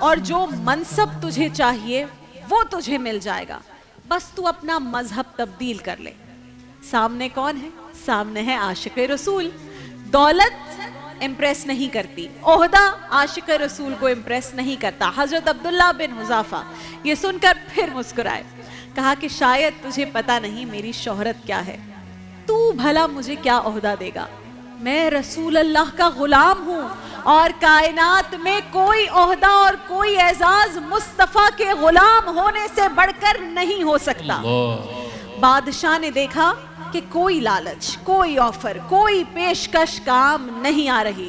اور جو منصب تجھے چاہیے وہ تجھے مل جائے گا، بس تو اپنا مذہب تبدیل کر لے۔ سامنے کون ہے؟ سامنے ہے عاشق رسول۔ دولت امپریس نہیں کرتی، عہدہ عاشق رسول کو امپریس نہیں کرتا۔ حضرت عبداللہ بن حذافہ یہ سن کر پھر مسکرائے، کہا کہ شاید تجھے پتا نہیں میری شہرت کیا ہے، تو بھلا مجھے کیا عہدہ دے گا؟ میں رسول اللہ کا غلام ہوں، اور کائنات میں کوئی عہدہ اور کوئی اعزاز مصطفیٰ کے غلام ہونے سے بڑھ کر نہیں ہو سکتا۔ بادشاہ نے دیکھا کہ کوئی لالچ، کوئی آفر، کوئی پیشکش کام نہیں آ رہی،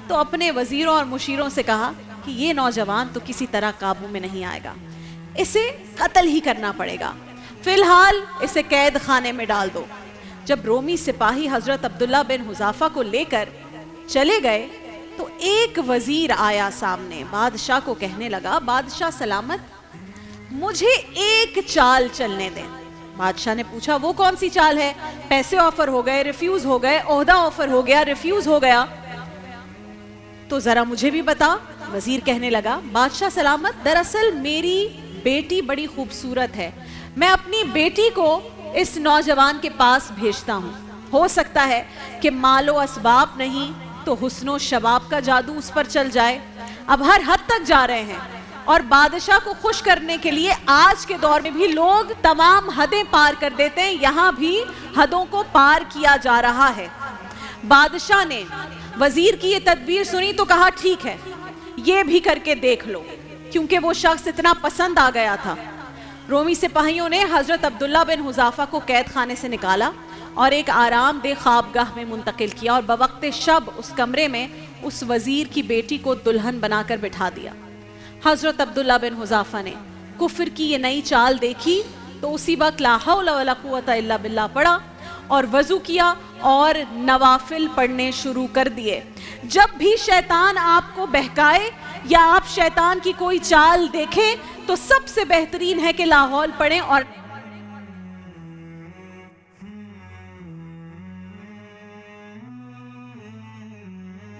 تو اپنے وزیروں اور مشیروں سے کہا کہ یہ نوجوان تو کسی طرح قابو میں نہیں آئے گا، اسے قتل ہی کرنا پڑے گا، فی الحال اسے قید خانے میں ڈال دو۔ جب رومی سپاہی حضرت عبداللہ بن حذافہ کو لے کر چلے گئے تو ایک وزیر آیا سامنے، بادشاہ کو کہنے لگا، بادشاہ سلامت، مجھے ایک چال چلنے دیں۔ بادشاہ نے پوچھا وہ کون سی چال ہے؟ پیسے آفر ہو گئے، ریفیوز ہو گئے، عہدہ آفر ہو گیا، ریفیوز ہو گیا، تو ذرا مجھے بھی بتا۔ وزیر کہنے لگا، بادشاہ سلامت، دراصل میری بیٹی بڑی خوبصورت ہے، میں اپنی بیٹی کو اس نوجوان کے پاس بھیجتا ہوں، ہو سکتا ہے کہ مال و اسباب نہیں تو حسن و شباب کا جادو اس پر چل جائے۔ اب ہر حد تک جا رہے ہیں، اور بادشاہ کو خوش کرنے کے لیے آج کے دور میں بھی لوگ تمام حدیں پار کر دیتے ہیں، یہاں بھی حدوں کو پار کیا جا رہا ہے۔ بادشاہ نے وزیر کی یہ تدبیر سنی تو کہا ٹھیک ہے، یہ بھی کر کے دیکھ لو، کیونکہ وہ شخص اتنا پسند آ گیا تھا۔ رومی سپاہیوں نے حضرت عبداللہ بن حذافہ کو قید خانے سے نکالا اور ایک آرام دہ خوابگاہ میں منتقل کیا، اور بوقت شب اس کمرے میں اس وزیر کی بیٹی کو دلہن بنا کر بٹھا دیا۔ حضرت عبداللہ بن حذافہ نے کفر کی یہ نئی چال دیکھی تو اسی وقت لا حول ولا قوت الا باللہ پڑھا اور وضو کیا اور نوافل پڑھنے شروع کر دیے۔ جب بھی شیطان آپ کو بہکائے یا آپ شیطان کی کوئی چال دیکھیں تو سب سے بہترین ہے کہ لا حول پڑھیں، اور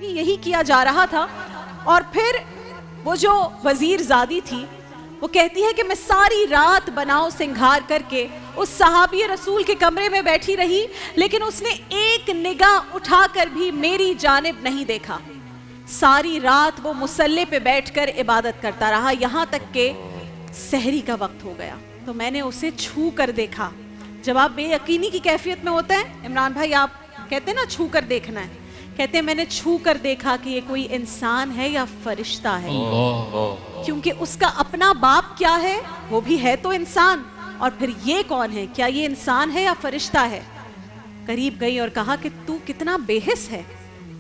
یہی کیا جا رہا تھا۔ اور پھر وہ جو وزیر زادی تھی وہ کہتی ہے کہ میں ساری رات بناؤ سنگھار کر کے اس صحابی رسول کے کمرے میں بیٹھی رہی، لیکن اس نے ایک نگاہ اٹھا کر بھی میری جانب نہیں دیکھا۔ ساری رات وہ مصلے پہ بیٹھ کر عبادت کرتا رہا، یہاں تک کہ سحری کا وقت ہو گیا تو میں نے اسے چھو کر دیکھا۔ جب آپ بے یقینی کی کیفیت میں ہوتے ہیں، عمران بھائی آپ کہتے ہیں نا چھو کر دیکھنا ہے، کہتے ہیں میں نے چھو کر دیکھا کہ یہ کوئی انسان ہے یا فرشتہ ہے، کیونکہ اس کا اپنا باپ کیا ہے، وہ بھی ہے تو انسان، اور پھر یہ کون ہے، کیا یہ انسان ہے یا فرشتہ ہے؟ قریب گئی اور کہا کہ تو کتنا بے حس ہے،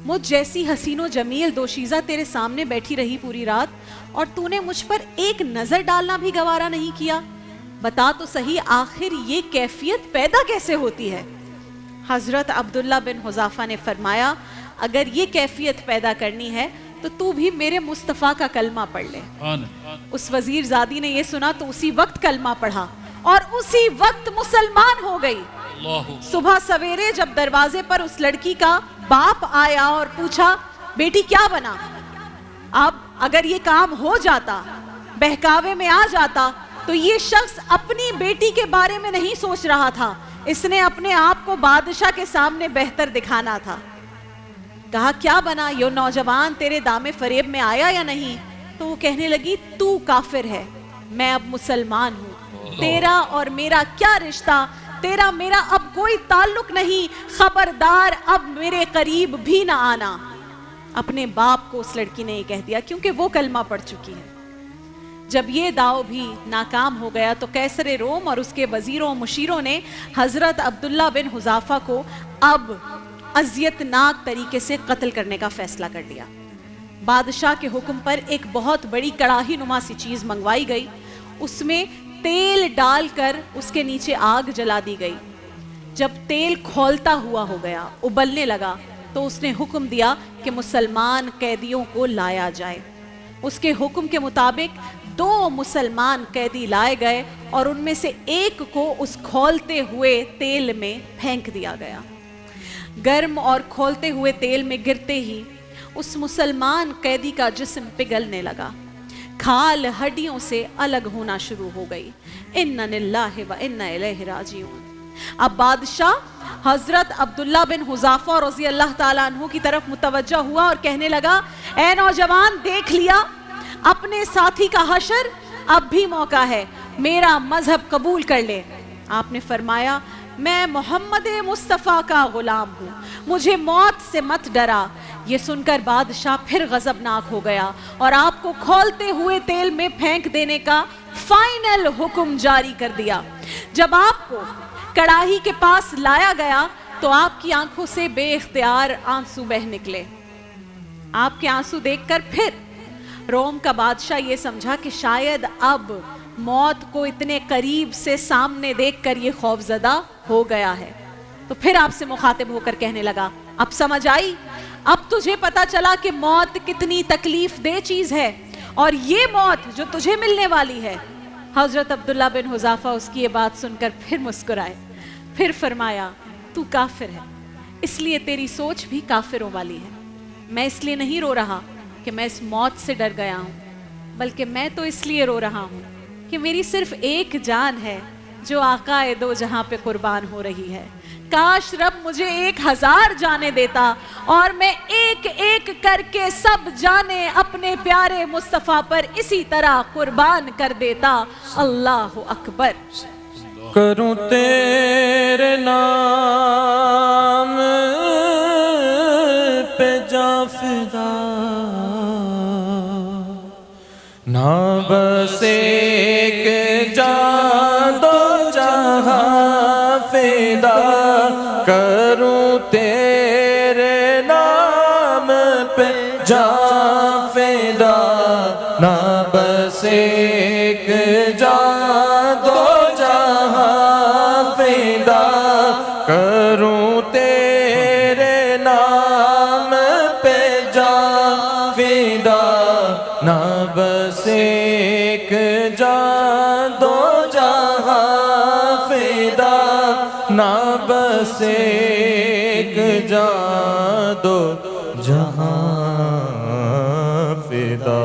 مجھ جیسی حسین و جمیل دوشیزہ تیرے سامنے بیٹھی رہی پوری رات اور تو نے مجھ پر ایک نظر ڈالنا بھی گوارا نہیں کیا، بتا تو صحیح آخر یہ کیفیت پیدا کیسے ہوتی ہے؟ حضرت عبداللہ بن حذافہ نے فرمایا اگر یہ کیفیت پیدا کرنی ہے تو بھی میرے مصطفیٰ کا کلمہ پڑھ لے۔ اس وزیر زادی نے یہ سنا تو اسی وقت کلمہ پڑھا اور اسی وقت مسلمان ہو گئی۔ صبح سویرے جب دروازے پر اس لڑکی کا باپ آیا اور پوچھا بیٹی کیا بنا، اب اگر یہ کام ہو جاتا، بہکاوے میں آ جاتا تو یہ شخص اپنی بیٹی کے بارے میں نہیں سوچ رہا تھا، اس نے اپنے آپ کو بادشاہ کے سامنے بہتر دکھانا تھا۔ کہا کیا بنا، یہ نوجوان تیرے دامے فریب میں آیا یا نہیں؟ تو وہ کہنے لگی تو کافر ہے، میں اب مسلمان ہوں، تیرا اور میرا کیا رشتہ، تیرا میرا اب کوئی تعلق نہیں، خبردار اب میرے قریب بھی نہ آنا۔ اپنے باپ کو اس لڑکی نے یہ کہہ دیا کیونکہ وہ کلمہ پڑھ چکی ہے۔ جب یہ داؤ بھی ناکام ہو گیا تو قیصر روم اور اس کے وزیروں و مشیروں نے حضرت عبداللہ بن حذافہ کو اب اذیتناک طریقے سے قتل کرنے کا فیصلہ کر لیا۔ بادشاہ کے حکم پر ایک بہت بڑی کڑاہی نما سی چیز منگوائی گئی، اس میں تیل ڈال کر اس کے نیچے آگ جلا دی گئی۔ جب تیل کھولتا ہوا ہو گیا، ابلنے لگا، تو اس نے حکم دیا کہ مسلمان قیدیوں کو لایا جائے۔ اس کے حکم کے مطابق 2 مسلمان قیدی لائے گئے اور ان میں سے ایک کو اس کھولتے ہوئے تیل میں پھینک دیا گیا۔ گرم اور کھولتے ہوئے تیل میں گرتے ہی اس مسلمان قیدی کا جسم پگھلنے لگا۔ کھال ہڈیوں سے الگ ہونا شروع ہو گئی. اِنَّا لِلَّهِ وَإِنَّا إِلَيْهِ راجعون. اب بادشاہ حضرت عبداللہ بن حذافہ رضی اللہ تعالیٰ عنہ کی طرف متوجہ ہوا اور کہنے لگا اے نوجوان دیکھ لیا اپنے ساتھی کا حشر, اب بھی موقع ہے, میرا مذہب قبول کر لے. آپ نے فرمایا میں محمد مصطفیٰ کا غلام ہوں, مجھے موت سے مت ڈرا. یہ سن کر بادشاہ پھر غضبناک ہو گیا اور آپ کو کھولتے ہوئے تیل میں پھینک دینے کا فائنل حکم جاری کر دیا. جب آپ کو کڑاہی کے پاس لایا گیا تو آپ کی آنکھوں سے بے اختیار آنسو بہہ نکلے. آپ کے آنسو دیکھ کر پھر روم کا بادشاہ یہ سمجھا کہ شاید اب موت کو اتنے قریب سے سامنے دیکھ کر یہ خوف زدہ ہو گیا ہے. تو پھر آپ سے مخاطب ہو کر کہنے لگا اب سمجھ آئی, اب تجھے پتا چلا کہ موت کتنی تکلیف دہ چیز ہے, اور یہ موت جو تجھے ملنے والی ہے. حضرت عبداللہ بن حذافہ اس کی یہ بات سن کر پھر مسکرائے, پھر فرمایا تو کافر ہے, اس لیے تیری سوچ بھی کافروں والی ہے. میں اس لیے نہیں رو رہا کہ میں اس موت سے ڈر گیا ہوں, بلکہ میں تو اس لیے رو رہا ہوں کہ میری صرف ایک جان ہے جو آقا دو جہاں پہ قربان ہو رہی ہے. کاش رب مجھے 1000 جانیں دیتا اور میں ایک ایک کر کے سب جانیں اپنے پیارے مصطفیٰ پر اسی طرح قربان کر دیتا. اللہ اکبر. کروں تیرے نام پہ جا فدا, نہ بس ایک جان دو جہاں فدا. کروں تیرے نام پہ جا فدا, نہ بس ایک جان دو جہاں فدا. کروں تیرے نام پہ جا فدا, نہ بس ایک جان دو جہاں فدا. نہ بس ایک جان دو جہاں فدا.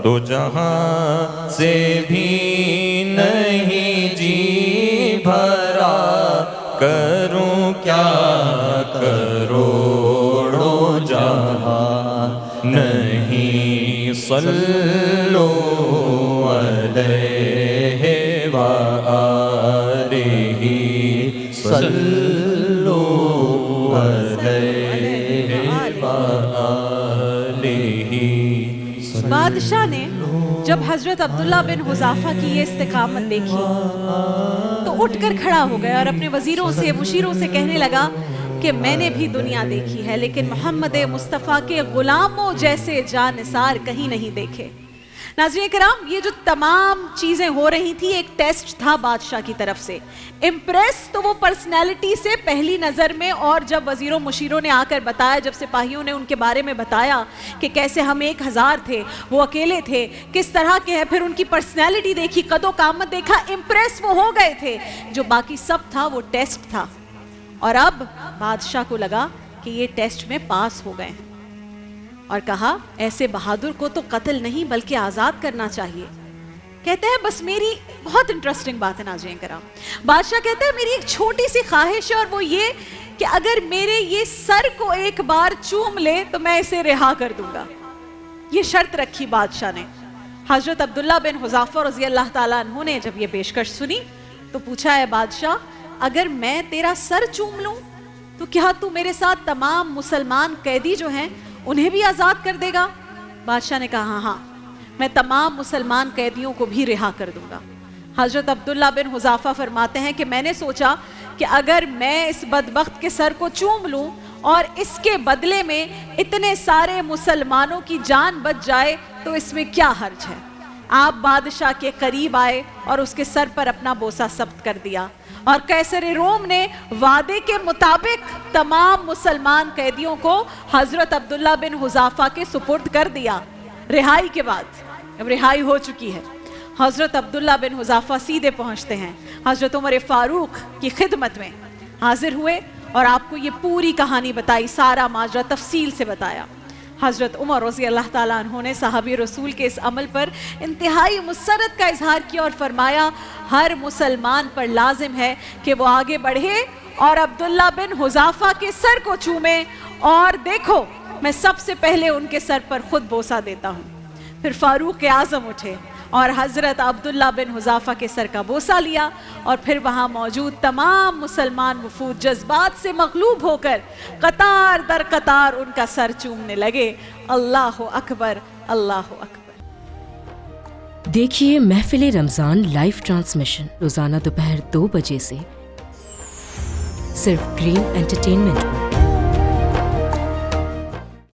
دو جہاں سے بھی نہیں جی بھرا, کروں کیا کروڑوں جہاں نہیں. صلو علیہ وآلہ, صلو علیہ وآلہ. بادشاہ نے جب حضرت عبداللہ بن حذافہ کی یہ استقامت دیکھی تو اٹھ کر کھڑا ہو گیا اور اپنے وزیروں سے مشیروں سے کہنے لگا کہ میں نے بھی دنیا دیکھی ہے لیکن محمد مصطفیٰ کے غلاموں جیسے جانثار کہیں نہیں دیکھے. ناظرین کرام, یہ جو تمام چیزیں ہو رہی تھی ایک ٹیسٹ تھا بادشاہ کی طرف سے. امپریس تو وہ پرسنالٹی سے پہلی نظر میں, اور جب وزیروں مشیروں نے آ کر بتایا, جب سپاہیوں نے ان کے بارے میں بتایا کہ کیسے ہم 1000 تھے, وہ اکیلے تھے, کس طرح کے ہیں, پھر ان کی پرسنالٹی دیکھی, قد و قامت دیکھا, امپریس وہ ہو گئے تھے. جو باقی سب تھا وہ ٹیسٹ تھا, اور اب بادشاہ کو لگا کہ یہ ٹیسٹ میں پاس ہو گئے اور کہا ایسے بہادر کو تو قتل نہیں بلکہ آزاد کرنا چاہیے. کہتے ہیں بس میری بہت انٹرسٹنگ بات ہے ناظرین کرام, بادشاہ کہتے ہیں میری ایک چھوٹی سی خواہش ہے اور وہ یہ کہ اگر میرے یہ سر کو ایک بار چوم لے تو میں اسے رہا کر دوں گا. یہ شرط رکھی بادشاہ نے. حضرت عبداللہ بن حذافہ رضی اللہ تعالیٰ عنہ نے جب یہ پیشکش سنی تو پوچھا ہے بادشاہ اگر میں تیرا سر چوم لوں تو کیا تو میرے ساتھ تمام مسلمان قیدی جو ہیں انہیں بھی آزاد کر دے گا؟ بادشاہ نے کہا ہاں میں تمام مسلمان قیدیوں کو بھی رہا کر دوں گا. حضرت عبداللہ بن حذافہ فرماتے ہیں کہ میں نے سوچا کہ اگر میں اس بدبخت کے سر کو چوم لوں اور اس کے بدلے میں اتنے سارے مسلمانوں کی جان بچ جائے تو اس میں کیا حرج ہے. آپ بادشاہ کے قریب آئے اور اس کے سر پر اپنا بوسہ ثبت کر دیا اور قیصر روم نے وعدے کے مطابق تمام مسلمان قیدیوں کو حضرت عبداللہ بن حذافہ کے سپرد کر دیا. رہائی کے بعد اب رہائی ہو چکی ہے, حضرت عبداللہ بن حذافہ سیدھے پہنچتے ہیں حضرت عمر فاروق کی خدمت میں, حاضر ہوئے اور آپ کو یہ پوری کہانی بتائی, سارا ماجرا تفصیل سے بتایا. حضرت عمر رضی اللہ تعالیٰ عنہ نے صحابی رسول کے اس عمل پر انتہائی مسرت کا اظہار کیا اور فرمایا ہر مسلمان پر لازم ہے کہ وہ آگے بڑھے اور عبداللہ بن حذافہ کے سر کو چومے، اور دیکھو میں سب سے پہلے ان کے سر پر خود بوسہ دیتا ہوں۔ پھر فاروق اعظم اٹھے اور حضرت عبداللہ بن حذافہ کے سر کا بوسہ لیا، اور پھر وہاں موجود تمام مسلمان وفود جذبات سے مغلوب ہو کر قطار در قطار ان کا سر چومنے لگے۔ اللہ اکبر، اللہ اکبر۔ دیکھیے محفل رمضان لائیو ٹرانسمیشن روزانہ دوپہر 2 بجے سے صرف گرین انٹرٹینمنٹ پر۔